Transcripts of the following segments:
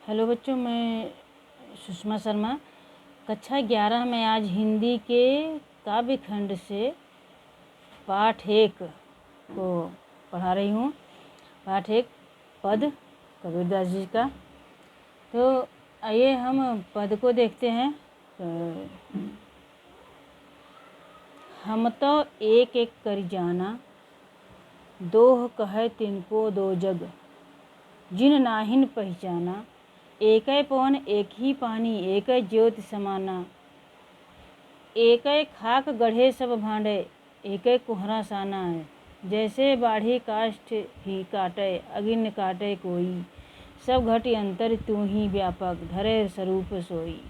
Hello बच्चों, मैं सुषमा शर्मा कक्षा 11 में आज हिंदी के काव्य खंड से पाठ 1 को पढ़ा रही हूँ। पाठ 1 पद कबीरदास जी का। तो आइए हम पद को देखते हैं। हम तो एक एक कर जाना, दोह कहे तिनको दो जग, जिन नाहिन पहचाना, एक पवन एक ही पानी, एक ज्योति समाना, एक खाक गढ़े सब भांडे, एक कोहरा साना है। जैसे बाढ़ी काष्ठ ही काटे, अगिन काटे कोई, सब घटी अंतर तू ही व्यापक, धरे स्वरूप सोई।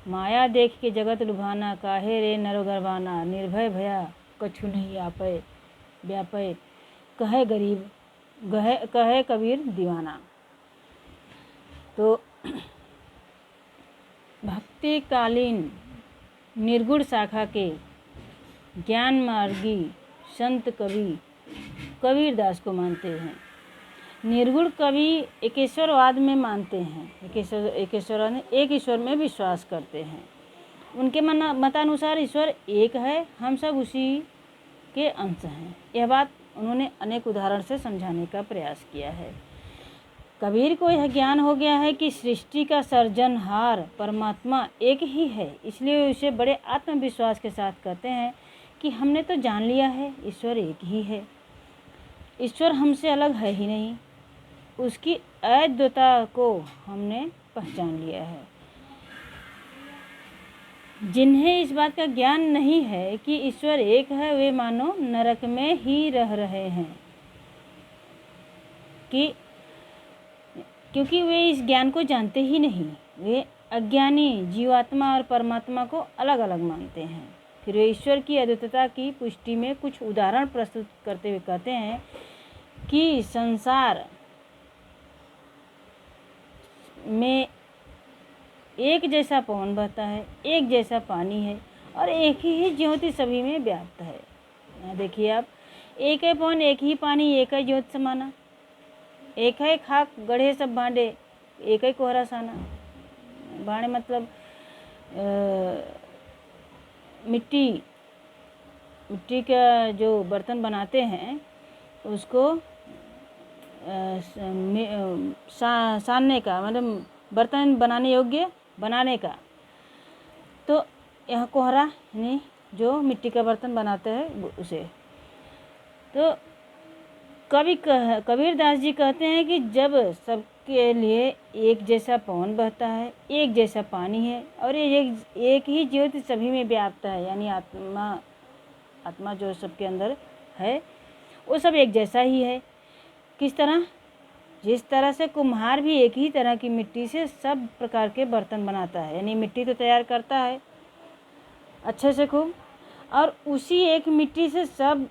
माया देख के जगत लुभाना, काहे रे नर गरबाना, निर्भय भया कछु नहीं आपे, व्यापे कहे गरीब कहे कबीर दीवाना। तो भक्तिकालीन निर्गुण शाखा के ज्ञान मार्गी संत कवि कबीरदास को मानते हैं। निर्गुण कवि एकेश्वरवाद में मानते हैं, एकेश्वरवाद में एक ईश्वर में विश्वास करते हैं। उनके मतानुसार ईश्वर एक है, हम सब उसी के अंश हैं। यह बात उन्होंने अनेक उदाहरण से समझाने का प्रयास किया है। कबीर को यह ज्ञान हो गया है कि सृष्टि का सर्जनहार परमात्मा एक ही है, इसलिए उसे बड़े आत्मविश्वास के साथ कहते हैं कि हमने तो जान लिया है, ईश्वर एक ही है। ईश्वर हमसे अलग है ही नहीं, उसकी अद्वितीयता को हमने पहचान लिया है। जिन्हें इस बात का ज्ञान नहीं है कि ईश्वर एक है, वे मानो नरक में ही रह रहे हैं, क्योंकि वे इस ज्ञान को जानते ही नहीं। वे अज्ञानी जीवात्मा और परमात्मा को अलग अलग मानते हैं। फिर वे ईश्वर की अद्वितीयता की पुष्टि में कुछ उदाहरण प्रस्तुत करते हुए कहते हैं कि संसार में एक जैसा पवन बहता है, एक जैसा पानी है और एक ही ज्योति सभी में व्याप्त है। यहाँ देखिए आप, एक है पवन एक ही पानी, एक है ज्योति समाना, एक है खाक गढ़े सब भांडे, एक है कोहरा साना। भांडे मतलब मिट्टी का जो बर्तन बनाते हैं उसको सानने का, मतलब बर्तन बनाने योग्य बनाने का। तो यह कोहरा यानी जो मिट्टी का बर्तन बनाते हैं उसे। तो कबीरदास जी कहते हैं कि जब सबके लिए एक जैसा पवन बहता है, एक जैसा पानी है और एक ही ज्योति सभी में व्याप्त है, यानी आत्मा जो सबके अंदर है वो सब एक जैसा ही है। किस तरह? जिस तरह से कुम्हार भी एक ही तरह की मिट्टी से सब प्रकार के बर्तन बनाता है, यानी मिट्टी तो तैयार करता है अच्छे से खूब, और उसी एक मिट्टी से सब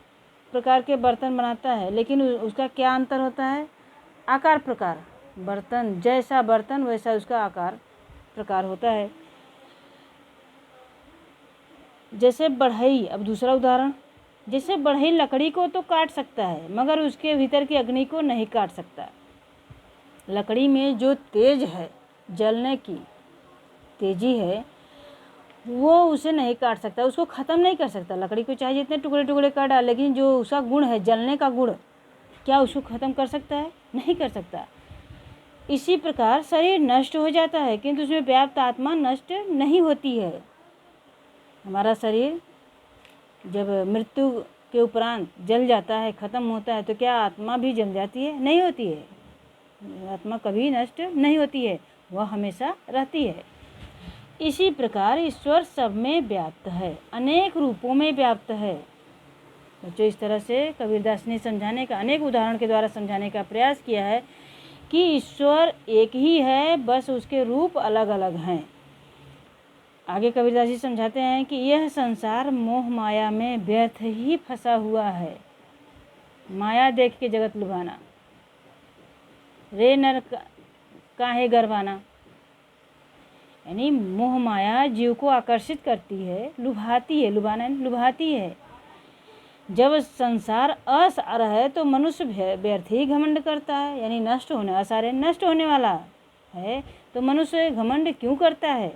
प्रकार के बर्तन बनाता है। लेकिन उसका क्या अंतर होता है? आकार प्रकार। बर्तन जैसा बर्तन वैसा उसका आकार प्रकार होता है। जैसे बढ़ई, अब दूसरा उदाहरण, जैसे बढ़ई लकड़ी को तो काट सकता है मगर उसके भीतर की अग्नि को नहीं काट सकता। लकड़ी में जो तेज है, जलने की तेजी है, वो उसे नहीं काट सकता, उसको ख़त्म नहीं कर सकता। लकड़ी को चाहे जितने टुकड़े टुकड़े कर डाल, लेकिन जो उसका गुण है, जलने का गुण, क्या उसको ख़त्म कर सकता है? नहीं कर सकता। इसी प्रकार शरीर नष्ट हो जाता है किंतु उसमें व्याप्त आत्मा नष्ट नहीं होती है। हमारा शरीर जब मृत्यु के उपरांत जल जाता है, ख़त्म होता है, तो क्या आत्मा भी जल जाती है? नहीं होती है। आत्मा कभी नष्ट नहीं होती है, वह हमेशा रहती है। इसी प्रकार ईश्वर सब में व्याप्त है, अनेक रूपों में व्याप्त है। बच्चों, इस तरह से कबीरदास ने समझाने का, अनेक उदाहरण के द्वारा समझाने का प्रयास किया है कि ईश्वर एक ही है, बस उसके रूप अलग अलग हैं। आगे कबीरदास जी समझाते हैं कि यह संसार मोह माया में व्यर्थ ही फंसा हुआ है। माया देख के जगत लुभाना, रे नर काहे गरबाना, यानी मोह माया जीव को आकर्षित करती है, लुभाती है। लुभाना लुभाती है। जब संसार असार है तो मनुष्य व्यर्थ ही घमंड करता है, यानी नष्ट होने, असार है नष्ट होने वाला, है तो मनुष्य घमंड क्यों करता है?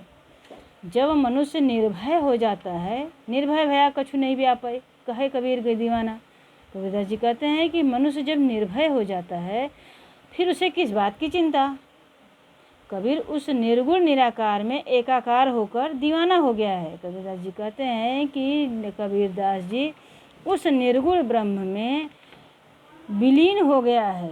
जब मनुष्य निर्भय हो जाता है, निर्भय भया कछु नहीं व्यापै, कहे कबीर के दीवाना। कबीरदास जी कहते हैं कि मनुष्य जब निर्भय हो जाता है फिर उसे किस बात की चिंता। कबीर उस निर्गुण निराकार में एकाकार होकर दीवाना हो गया है। कबीरदास जी कहते हैं कि कबीरदास जी उस निर्गुण ब्रह्म में विलीन हो गया है,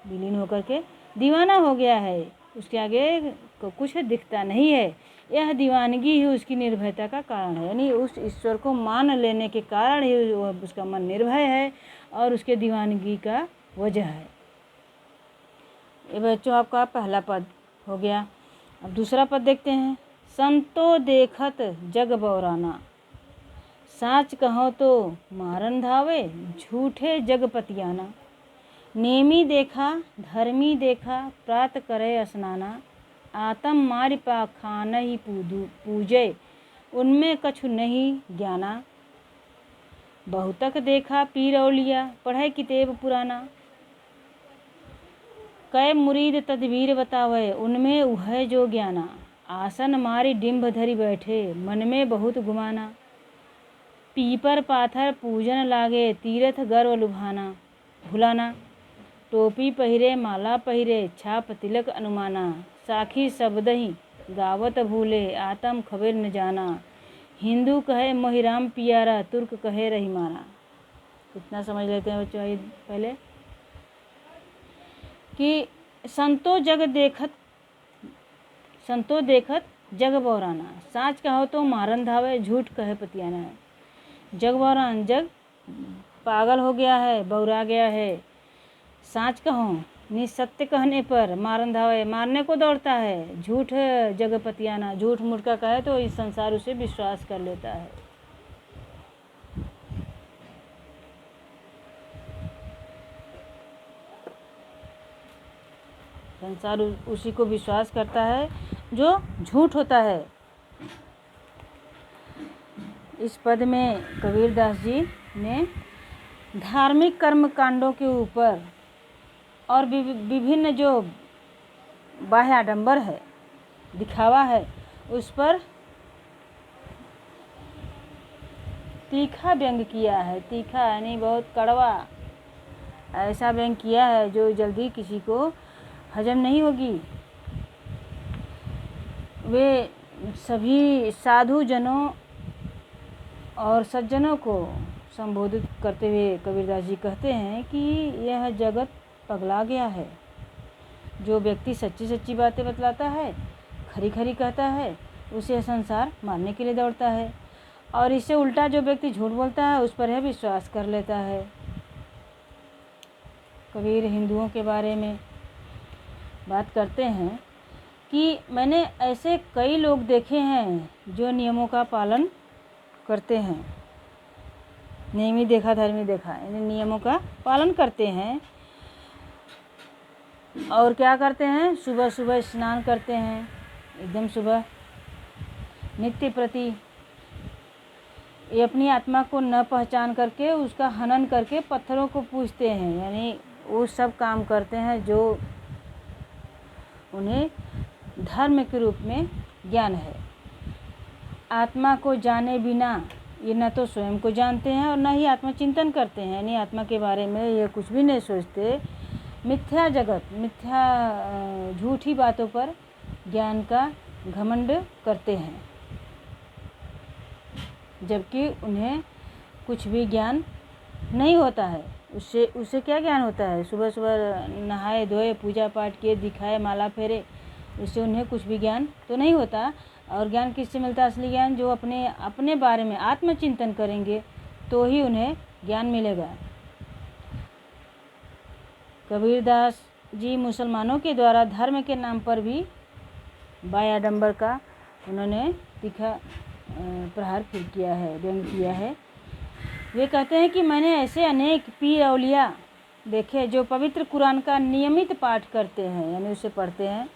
विलीन होकर के दीवाना हो गया है, उसके आगे कुछ दिखता नहीं है। यह दीवानगी ही उसकी निर्भयता का कारण है, यानी उस ईश्वर को मान लेने के कारण ही उसका मन निर्भय है और उसके दीवानगी का वजह है। ये बच्चों आपका पहला पद हो गया। अब दूसरा पद देखते हैं। संतो देखत जग बौराना, साच कहो तो मारन धावे, झूठे जग पतियाना। नेमी देखा धर्मी देखा, प्रात करे स्नाना। आतम मारि पाखान ही पूजे, उनमें कछु नहीं ज्ञाना। बहुतक देखा पीर औलिया, पढ़े किताब पुराना। कै मुरीद तदबीर बतावे, उनमें उह जो ज्ञाना। आसन मारी डिम्भ धरी बैठे, मन में बहुत गुमाना। पीपर पाथर पूजन लागे, तीर्थ गर्व लुभाना भुलाना। टोपी पहिरे माला पहिरे, छाप तिलक अनुमाना। साखी शब्दहि गावत भूले, आतम खबर न जाना। हिंदू कहे मोहिराम पियारा, तुर्क कहे रहीमाना। कितना समझ लेते हैं बच्चों। पहले कि संतो देखत जग बौराना, साँच कहो तो मारन धावे, झूठ कहे पतियाना है। जग बौरान, जग पागल हो गया है, बौरा गया है। साँच कहो निसत्य कहने पर मारन धावे, मारने को दौड़ता है। झूठ जग पतियाना, झूठ मूठ का कहे तो इस संसार उसे विश्वास कर लेता है। संसार उसी को विश्वास करता है जो झूठ होता है। इस पद में कबीरदास जी ने धार्मिक कर्म कांडों के ऊपर और विभिन्न जो बाह्य आडंबर है, दिखावा है, उस पर तीखा व्यंग किया है। तीखा यानी बहुत कड़वा ऐसा व्यंग किया है जो जल्दी किसी को हजम नहीं होगी। वे सभी साधु जनों और सज्जनों को संबोधित करते हुए कबीरदास जी कहते हैं कि यह जगत पगला गया है। जो व्यक्ति सच्ची सच्ची बातें बतलाता है, खरी खरी कहता है, उसे संसार मारने के लिए दौड़ता है, और इससे उल्टा जो व्यक्ति झूठ बोलता है उस पर यह विश्वास कर लेता है। कबीर हिंदुओं के बारे में बात करते हैं कि मैंने ऐसे कई लोग देखे हैं जो नियमों का पालन करते हैं। नेमी देखा धर्मी देखा, यानी नियमों का पालन करते हैं। और क्या करते हैं? सुबह सुबह स्नान करते हैं, एकदम सुबह, नित्य प्रति। ये अपनी आत्मा को न पहचान करके उसका हनन करके पत्थरों को पूजते हैं, यानी वो सब काम करते हैं जो उन्हें धर्म के रूप में ज्ञान है। आत्मा को जाने बिना ये न तो स्वयं को जानते हैं और न ही आत्मचिंतन करते हैं, यानी आत्मा के बारे में ये कुछ भी नहीं सोचते। मिथ्या जगत, मिथ्या झूठी बातों पर ज्ञान का घमंड करते हैं, जबकि उन्हें कुछ भी ज्ञान नहीं होता है। उससे क्या ज्ञान होता है? सुबह सुबह नहाए धोए, पूजा पाठ किए, दिखाए, माला फेरे, उससे उन्हें कुछ भी ज्ञान तो नहीं होता। और ज्ञान किससे मिलता है? असली ज्ञान जो अपने बारे में आत्मचिंतन करेंगे तो ही उन्हें ज्ञान मिलेगा। कबीरदास जी मुसलमानों के द्वारा धर्म के नाम पर भी बाह्य आडंबर का उन्होंने तीखा प्रहार फिर किया है, व्यंग किया है। वे कहते हैं कि मैंने ऐसे अनेक पीर औलिया देखे जो पवित्र कुरान का नियमित पाठ करते हैं, यानी उसे पढ़ते हैं।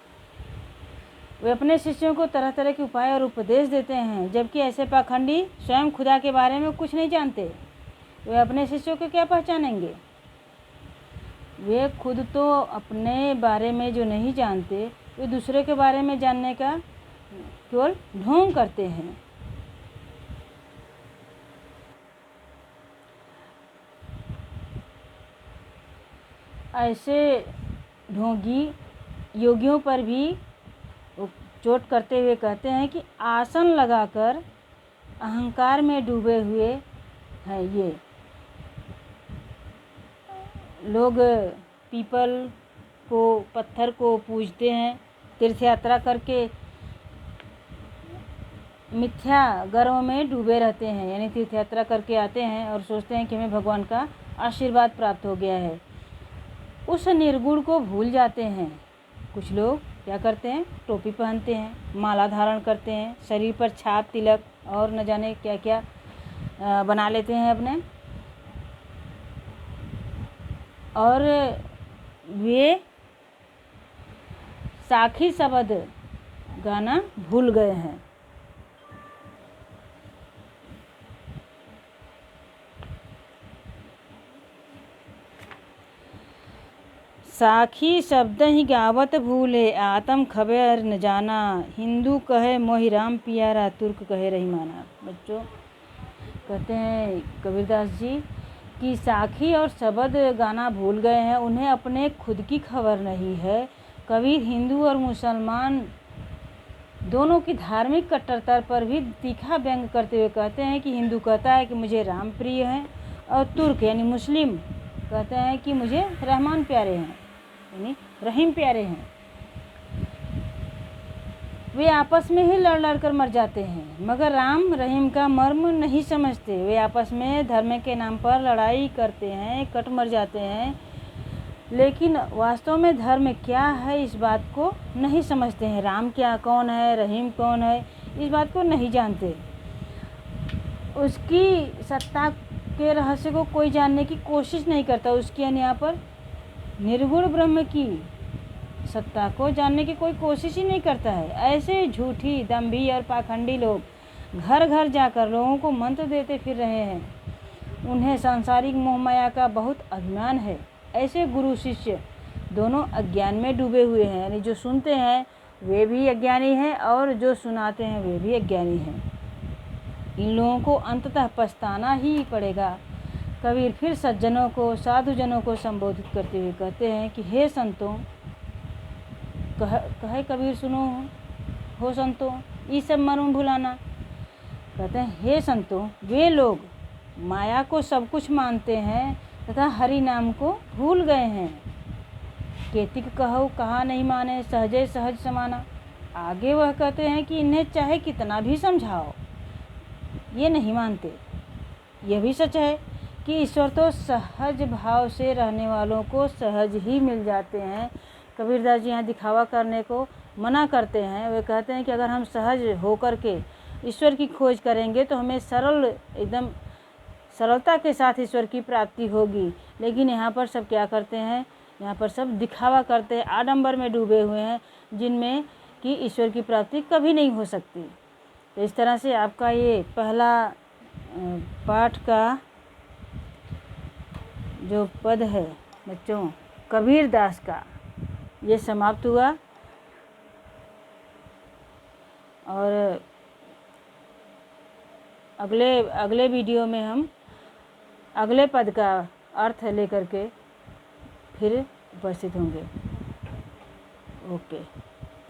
वे अपने शिष्यों को तरह तरह के उपाय और उपदेश देते हैं, जबकि ऐसे पाखंडी स्वयं खुदा के बारे में कुछ नहीं जानते। वे अपने शिष्यों को क्या पहचानेंगे? वे खुद तो अपने बारे में जो नहीं जानते, वे दूसरे के बारे में जानने का केवल ढोंग करते हैं। ऐसे ढोंगी योगियों पर भी वो चोट करते हुए कहते हैं कि आसन लगाकर अहंकार में डूबे हुए हैं ये लोग। पीपल को, पत्थर को पूजते हैं, तीर्थ यात्रा करके मिथ्या गर्व में डूबे रहते हैं, यानी तीर्थ यात्रा करके आते हैं और सोचते हैं कि हमें भगवान का आशीर्वाद प्राप्त हो गया है। उस निर्गुण को भूल जाते हैं। कुछ लोग क्या करते हैं, टोपी पहनते हैं, माला धारण करते हैं, शरीर पर छाप, तिलक और न जाने क्या क्या बना लेते हैं अपने, और वे साखी शब्द गाना भूल गए हैं। साखी शब्द ही गावत भूले, आत्म खबर न जाना। हिंदू कहे मोहि राम पियारा, तुर्क कहे रहीमाना। बच्चों, कहते हैं कबीरदास जी कि साखी और शब्द गाना भूल गए हैं, उन्हें अपने खुद की खबर नहीं है। कबीर हिंदू और मुसलमान दोनों की धार्मिक कट्टरता पर भी तीखा व्यंग करते हुए कहते हैं कि हिंदू कहता है कि मुझे राम प्रिय हैं, और तुर्क यानी मुस्लिम कहते हैं कि मुझे रहमान प्यारे हैं, यानी रहीम प्यारे हैं। वे आपस में ही लड़ लड़ कर मर जाते हैं, मगर राम रहीम का मर्म नहीं समझते। वे आपस में धर्म के नाम पर लड़ाई करते हैं, कट मर जाते हैं, लेकिन वास्तव में धर्म क्या है इस बात को नहीं समझते हैं। राम क्या कौन है, रहीम कौन है, इस बात को नहीं जानते। उसकी सत्ता के रहस्य को कोई जानने की कोशिश नहीं करता। उसकी यानी यहाँ पर निर्गुण ब्रह्म की सत्ता को जानने की कोई कोशिश ही नहीं करता है। ऐसे झूठी, दंभी और पाखंडी लोग घर घर जाकर लोगों को मंत्र देते फिर रहे हैं। उन्हें सांसारिक मोह माया का बहुत अभिमान है। ऐसे गुरु शिष्य दोनों अज्ञान में डूबे हुए हैं, यानी जो सुनते हैं वे भी अज्ञानी हैं और जो सुनाते हैं वे भी अज्ञानी हैं। इन लोगों को अंततः पछताना ही पड़ेगा। कबीर फिर सज्जनों को, साधुजनों को संबोधित करते हुए कहते हैं कि हे संतों, कहे कबीर सुनो हो संतों, ये सब मर्म भुलाना। कहते हैं हे संतों, वे लोग माया को सब कुछ मानते हैं तथा हरि नाम को भूल गए हैं। केतिक कहो कहा नहीं माने, सहजे सहज समाना। आगे वह कहते हैं कि इन्हें चाहे कितना भी समझाओ ये नहीं मानते। यह भी सच है कि ईश्वर तो सहज भाव से रहने वालों को सहज ही मिल जाते हैं। कबीरदास जी यहाँ दिखावा करने को मना करते हैं। वे कहते हैं कि अगर हम सहज होकर के ईश्वर की खोज करेंगे तो हमें सरल, एकदम सरलता के साथ ईश्वर की प्राप्ति होगी। लेकिन यहाँ पर सब क्या करते हैं, यहाँ पर सब दिखावा करते हैं, आडंबर में डूबे हुए हैं, जिनमें कि ईश्वर की प्राप्ति कभी नहीं हो सकती। तो इस तरह से आपका ये पहला पाठ का जो पद है बच्चों कबीरदास का, ये समाप्त हुआ। और अगले वीडियो में हम अगले पद का अर्थ लेकर के फिर उपस्थित होंगे। ओके।